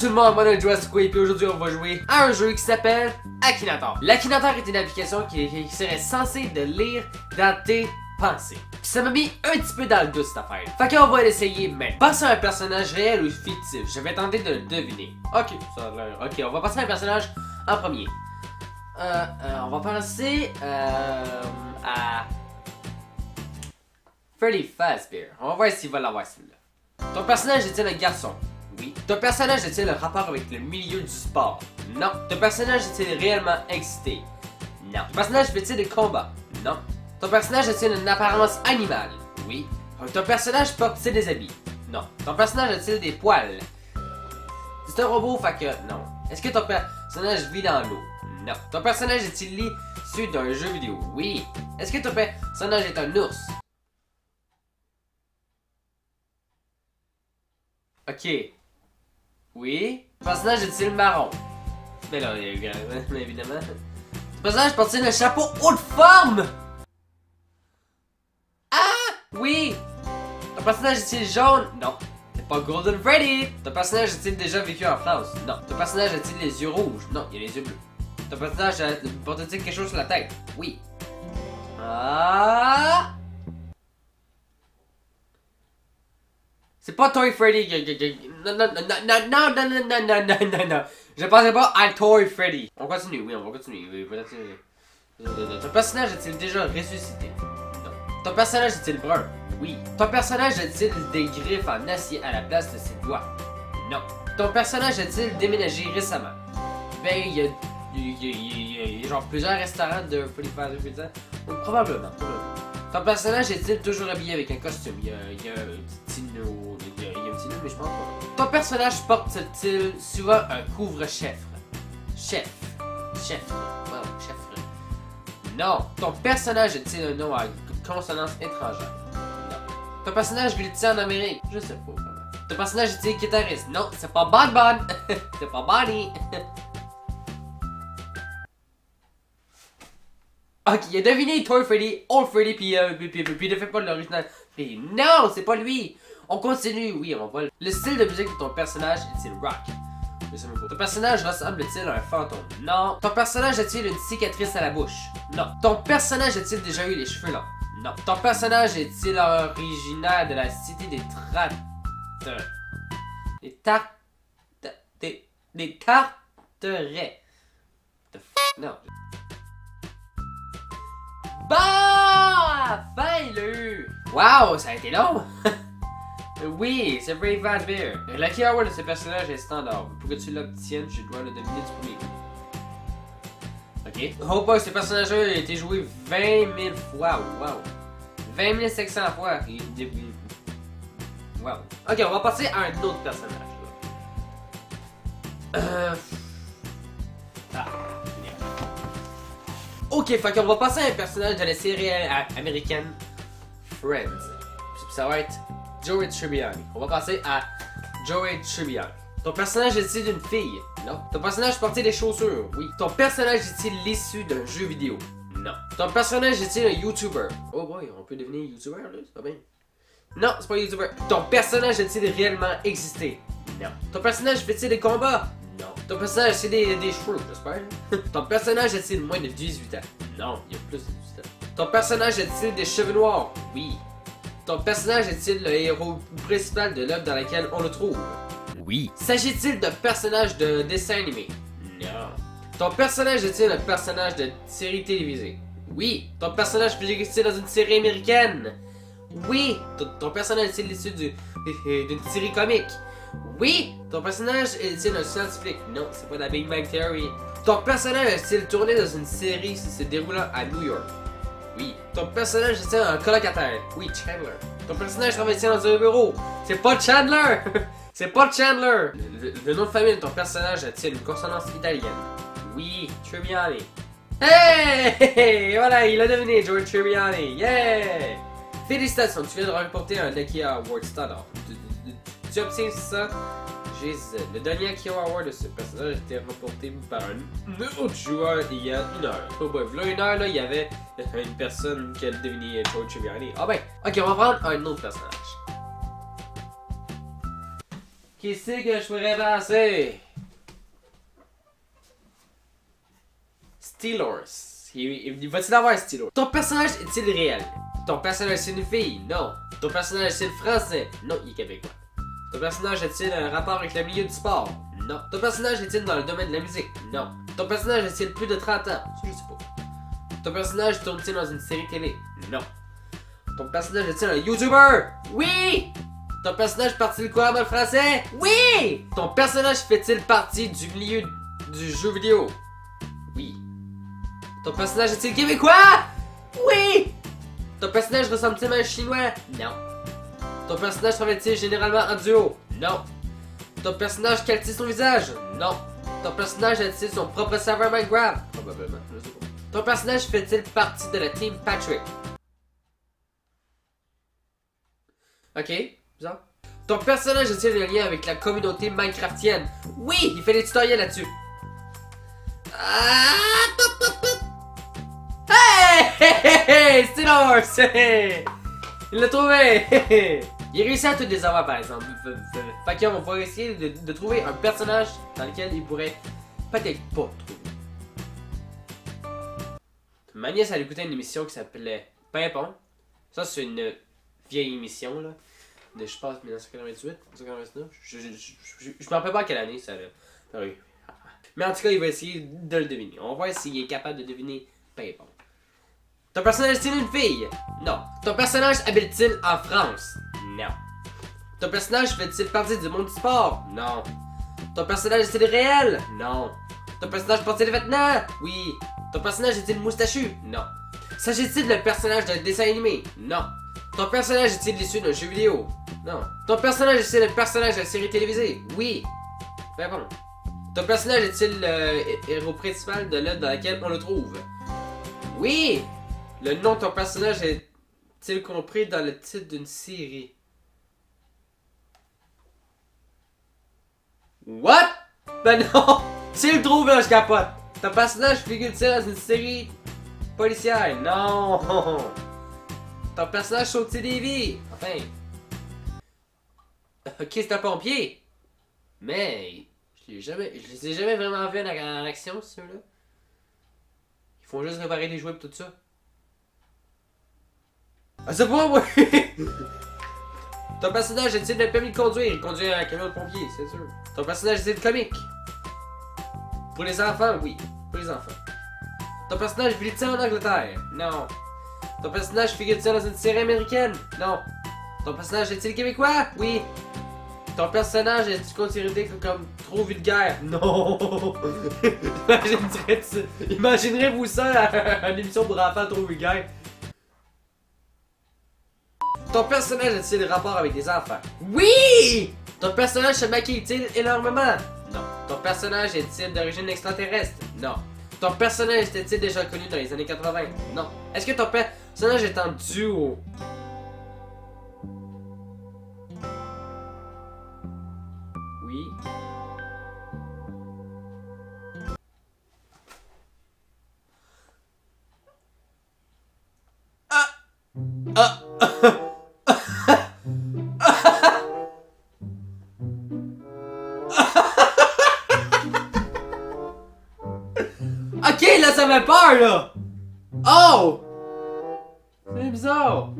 tout le monde, moi c'est Jurassic Way, puis aujourd'hui on va jouer à un jeu qui s'appelle Akinator. L'Akinator est une application qui serait censée de lire dans tes pensées. Puis ça m'a mis un petit peu dans le doute cette affaire. Fait qu'on va l'essayer maintenant. Passer à un personnage réel ou fictif. Je vais tenter de le deviner. Ok, ça a l'air. Ok, on va passer à un personnage en premier. On va passer à Freddy Fazbear. On va voir s'il va l'avoir celui-là. Ton personnage est-il un garçon? Oui. Ton personnage a-t-il un rapport avec le milieu du sport? Non. Ton personnage est-il réellement excité? Non. Ton personnage fait-il des combats? Non. Ton personnage a-t-il une apparence animale? Oui. Ton personnage porte-t-il des habits? Non. Ton personnage a-t-il des poils? C'est un robot, fait que non. Est-ce que ton personnage vit dans l'eau? Non. Ton personnage est-il issu d'un jeu vidéo? Oui. Est-ce que ton personnage est un ours? Ok. Oui. Ton personnage est-il marron? Mais là, évidemment. Ton personnage porte-t-il un chapeau haut de forme? Ah! Oui! Ton personnage est-il jaune? Non. C'est pas Golden Freddy! Ton personnage a-t-il déjà vécu en France? Non. Ton personnage a-t-il les yeux rouges? Non, il a les yeux bleus. Ton personnage porte-t-il quelque chose sur la tête? Oui. Ah! C'est pas Toy Freddy. Non. Je pensais pas à Toy Freddy. On continue, oui, on va continuer. Ton personnage est-il déjà ressuscité? Non. Ton personnage est-il brun? Oui. Ton personnage a-t-il des griffes en acier à la place de ses doigts? Non. Ton personnage a-t-il déménagé récemment? Ben, il y a genre plusieurs restaurants de Freddy Fazbear Pizza. Probablement. Ton personnage est-il toujours habillé avec un costume? Il y a un petit nœud, il y a un petit nœud, mais je pense pas. Ton personnage porte-t-il souvent un couvre-chef? Chef. Wow, chef. Non. Ton personnage est-il un nom à consonance étrangère? Non. Ton personnage vit-il en Amérique? Je sais pas vraiment. Ton personnage est-il guitariste? Non, c'est pas Bon. C'est pas Bonnie. Ok, il a deviné Toy Freddy, Old Freddy, puis il ne fait pas de l'original. Non, c'est pas lui. On continue, oui, on va. Le style de musique de ton personnage est-il rock? Ton personnage ressemble-t-il à un fantôme? Non. Ton personnage a-t-il une cicatrice à la bouche? Non. Ton personnage a-t-il déjà eu les cheveux longs? Non. Ton personnage est-il originaire de la cité des des Tarterets? Non. Bah! Enfin, il l'a eu! Wow, ça a été long! Oui, c'est Freddy Fazbear. La key hour de ce personnage est standard. Pour que tu l'obtiennes, je dois le deviner du premier coup. Ok. Oh boy, ce personnage-là a été joué 20 000 fois. Wow. 20 500 fois. Wow. Ok, on va passer à un autre personnage. Ok, fait qu'on va passer à un personnage de la série américaine Friends. Ça va être Joey Tribbiani. On va passer à Joey Tribbiani. Ton personnage est-il une fille? Non. Ton personnage portait des chaussures? Oui. Ton personnage est-il l'issue d'un jeu vidéo? Non. Ton personnage est-il un YouTuber? Oh boy, on peut devenir YouTuber là, c'est pas bien. Non, c'est pas un YouTuber. Ton personnage a-t-il réellement existé? Non. Ton personnage fait-il des combats? Non. Ton personnage c'est des cheveux, j'espère. Ton personnage a-t-il moins de 18 ans? Non, il y a plus de 18 ans. Ton personnage a-t-il des cheveux noirs? Oui. Ton personnage est-il le héros principal de l'œuvre dans laquelle on le trouve? Oui. S'agit-il d'un personnage de dessin animé? Non. Ton personnage est-il un personnage de série télévisée? Oui. Ton personnage figure-t-il dans une série américaine? Oui. Ton personnage est-il issu d'une série comique? Oui! Ton personnage est-il un scientifique? Non, c'est pas la Big Bang Theory. Ton personnage est-il tourné dans une série se déroulant à New York? Oui. Ton personnage est-il un colocataire? Oui, Chandler. Ton personnage travaille-t-il dans un bureau? C'est pas Chandler! C'est pas Chandler! Le nom de famille de ton personnage a-t-il une consonance italienne? Oui, Tribbiani. Hey! Voilà, il a deviné, Joey Tribbiani. Yeah! Félicitations, tu viens de remporter un Lucky Award Standard. Tu obtiens ça? Jésus. Le dernier Kyo Award de ce personnage a été remporté par un autre joueur il y a 1 heure. Oh boy, là 1 heure, là, il y avait une personne qui a deviné Joey Tribbiani. Ah ben, ok, on va prendre un autre personnage. Ok, Qui c'est que je pourrais penser? Steelers. Il va-t-il avoir Steelers? Ton personnage est-il réel? Ton personnage est une fille? Non. Ton personnage est-il français? Non, il est québécois. Ton personnage a-t-il un rapport avec le milieu du sport? Non. Ton personnage est-il dans le domaine de la musique? Non. Ton personnage a-t-il plus de 30 ans? Je sais pas. Ton personnage tourne-t-il dans une série télé? Non. Ton personnage est-il un YouTuber? Oui! Ton personnage parle-t-il couramment le français? Oui! Ton personnage fait-il partie du milieu du jeu vidéo? Oui. Ton personnage est-il québécois? Oui! Ton personnage ressemble-t-il à un chinois? Non. Ton personnage travaille-t-il généralement en duo? Non. Ton personnage cale-t-il son visage? Non. Ton personnage a-t-il son propre serveur Minecraft? Probablement, je sais pas. Ton personnage fait-il partie de la team Patrick? Ok, bizarre. Ton personnage a-t-il un lien avec la communauté minecraftienne? Oui, il fait des tutoriels là-dessus. Hey! Steelers! Il l'a trouvé! Il a réussi à toutes les avoir par exemple. Fait qu'on va essayer de trouver un personnage dans lequel il pourrait peut-être pas trouver. Ma nièce elle écoutait une émission qui s'appelait Pimpon. Ça c'est une vieille émission là. De je pense 1998, 1999. Je me rappelle pas à quelle année ça a paru. Mais en tout cas il va essayer de le deviner. On va voir s'il est capable de deviner Pimpon. Ton personnage est-il une fille? Non. Ton personnage habite-t-il en France? Non. Ton personnage fait-il partie du monde du sport? Non. Ton personnage est-il réel? Non. Ton personnage porte-t-il des vêtements? Oui. Ton personnage est-il moustachu? Non. S'agit-il d'un personnage d'un dessin animé? Non. Ton personnage est-il issu d'un jeu vidéo? Non. Ton personnage est-il un personnage de série télévisée? Oui. Ben bon. Ton personnage est-il le héros principal de l'œuvre dans laquelle on le trouve? Oui. Le nom de ton personnage est-il compris dans le titre d'une série? What? Ben non! S'il le trouve là, je capote! Ton personnage figure-t-il dans une série policière? Non! Ton personnage sauve-t-il des vies? Enfin. Ok, c'est un pompier! Mais. Je les ai jamais vraiment vus en action, ceux-là. Ils font juste réparer des jouets et tout ça. Ah, c'est pas, oui! Ton personnage est-il le permis de conduire? Il conduit un camion de pompier, c'est sûr. Ton personnage est-il comique? Pour les enfants, oui. Pour les enfants. Ton personnage vit-il en Angleterre? Non. Ton personnage figure-t-il dans une série américaine? Non. Ton personnage est-il québécois? Oui. Ton personnage est-il considéré comme trop vulgaire? Non. Imaginerez-vous ça à une émission pour enfants trop vulgaire? Ton personnage a-t-il rapport avec des enfants? Oui! Ton personnage se maquille-t-il énormément? Non. Ton personnage est-il d'origine extraterrestre? Non. Ton personnage était-il déjà connu dans les années 80? Non. Est-ce que ton personnage est en duo? Oui. Ah! Ah! Ok, là, ça fait peur, là! Oh! C'est bizarre!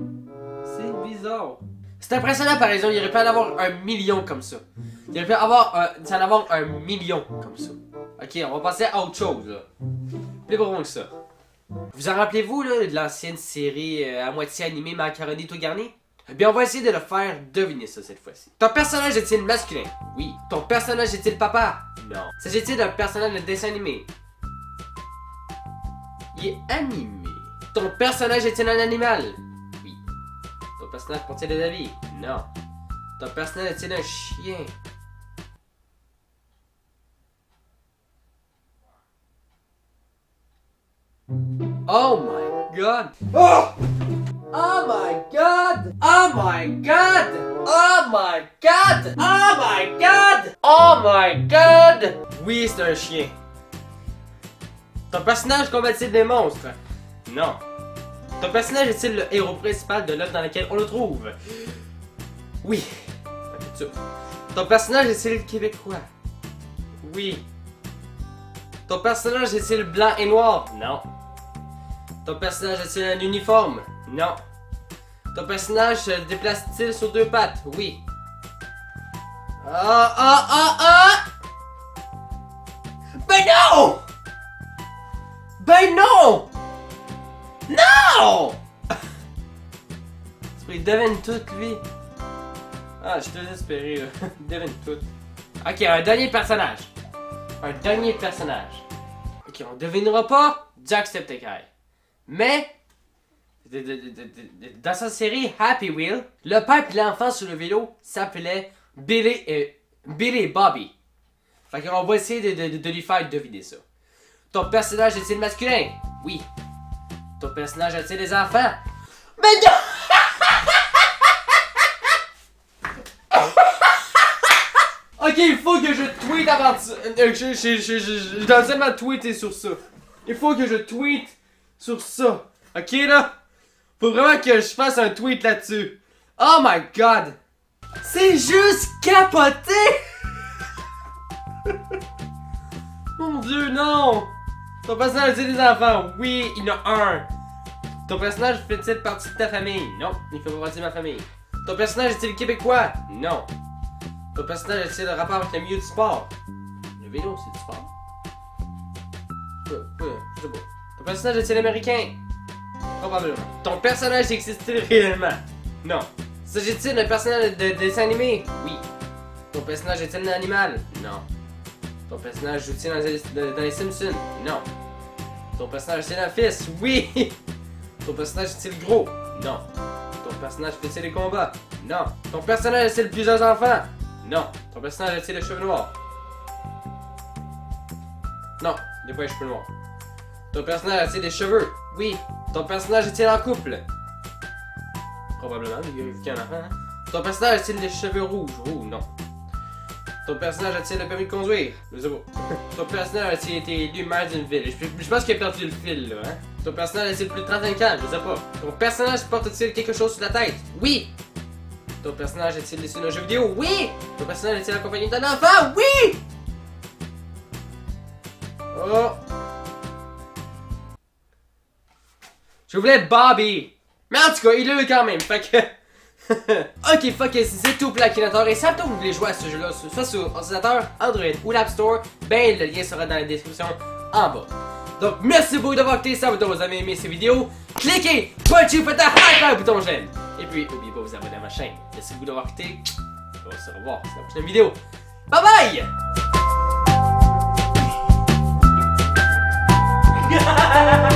C'est bizarre. C'est impressionnant, par exemple, il aurait pu en avoir 1 million comme ça. Il aurait pu en avoir 1 million comme ça. Ok, on va passer à autre chose, là. Plus profond que ça. Vous en rappelez-vous, là, de l'ancienne série à moitié animée Macaroni tout garni? Eh bien, on va essayer de le faire deviner ça cette fois-ci. Ton personnage est-il masculin? Oui. Ton personnage est-il papa? Non. S'agit-il d'un personnage de dessin animé? Il est animé. Ton personnage est-il un animal? Oui. Ton personnage porte-t-il des habits? Non. Ton personnage est-il un chien? Oh my god! Oh! Oh my god! Oh my god! Oh my god! Oh my god! Oh my god! Oui, c'est un chien. Ton personnage combat-t-il des monstres? Non. Ton personnage est-il le héros principal de l'œuvre dans laquelle on le trouve? Oui. Ton personnage est-il québécois? Oui. Ton personnage est-il blanc et noir? Non. Ton personnage a-t-il un uniforme? Non. Ton personnage se déplace-t-il sur deux pattes? Oui. Ben non! Ben non! Non! Il devine tout, lui. Ah, je suis désespéré, là. Il devine tout. Ok, un dernier personnage. Un dernier personnage. Ok, on devinera pas Jacksepticeye. Mais, dans sa série Happy Wheel, le père et l'enfant sur le vélo s'appelaient Billy et Bobby. Fait qu'on va essayer de lui faire deviner ça. Ton personnage est-il masculin? Oui. Ton personnage a-t-il des enfants? Mais non! Ok, il faut que je tweet avant ça. Je dois seulement tweeter sur ça. Il faut que je tweet sur ça. Ok là? Faut vraiment que je fasse un tweet là-dessus. Oh my god! C'est juste capoté! Mon dieu, non! Ton personnage a-t-il des enfants? Oui, il y en a un. Ton personnage fait-il partie de ta famille? Non, il fait pas partie de ma famille. Ton personnage est-il québécois? Non. Ton personnage a-t-il un rapport avec le milieu du sport? Le vélo, c'est du sport. Je sais pas. Ton personnage est-il américain? Probablement. Ton personnage existe-t-il réellement? Non. S'agit-il d'un personnage de dessin animé? Oui. Ton personnage est-il un animal? Non. Ton personnage joue-t-il dans les Simpsons? Non. Ton personnage est-il un fils? Oui. Ton personnage est-il gros? Non. Ton personnage fait-il des combats? Non. Ton personnage a-t-il plusieurs enfants? Non. Ton personnage a-t-il les cheveux noirs? Non, il n'a pas les cheveux noirs. Ton personnage a-t-il des cheveux? Oui. Ton personnage est-il en couple? Probablement, vu qu'il y a un enfant. Hein? Ton personnage a-t-il des cheveux rouges? Oh, non. Ton personnage a-t-il le permis de conduire? Je sais pas. Ton personnage a-t-il été élu maire d'une ville? Je pense qu'il a perdu le fil, là, hein? Ton personnage a-t-il plus de 35 ans? Je sais pas. Ton personnage porte-t-il quelque chose sur la tête? Oui! Ton personnage est-il issu d'un jeu vidéo? Oui! Ton personnage est-il accompagné d'un enfant? Oui! Oh! Je voulais Bobby! Mais en tout cas, il l'a eu quand même, fait que... Ok, fuck, c'est tout pour l'Akinator. Et si vous voulez jouer à ce jeu-là, soit sur ordinateur, Android ou l'App Store, ben le lien sera dans la description en bas. Donc, merci beaucoup d'avoir écouté ça. Si vous avez aimé ces vidéos, cliquez, pointez, faites un hyper bouton j'aime. Et puis, n'oubliez pas de vous abonner à ma chaîne. Merci beaucoup d'avoir écouté. On va se revoir dans la prochaine vidéo. Bye bye!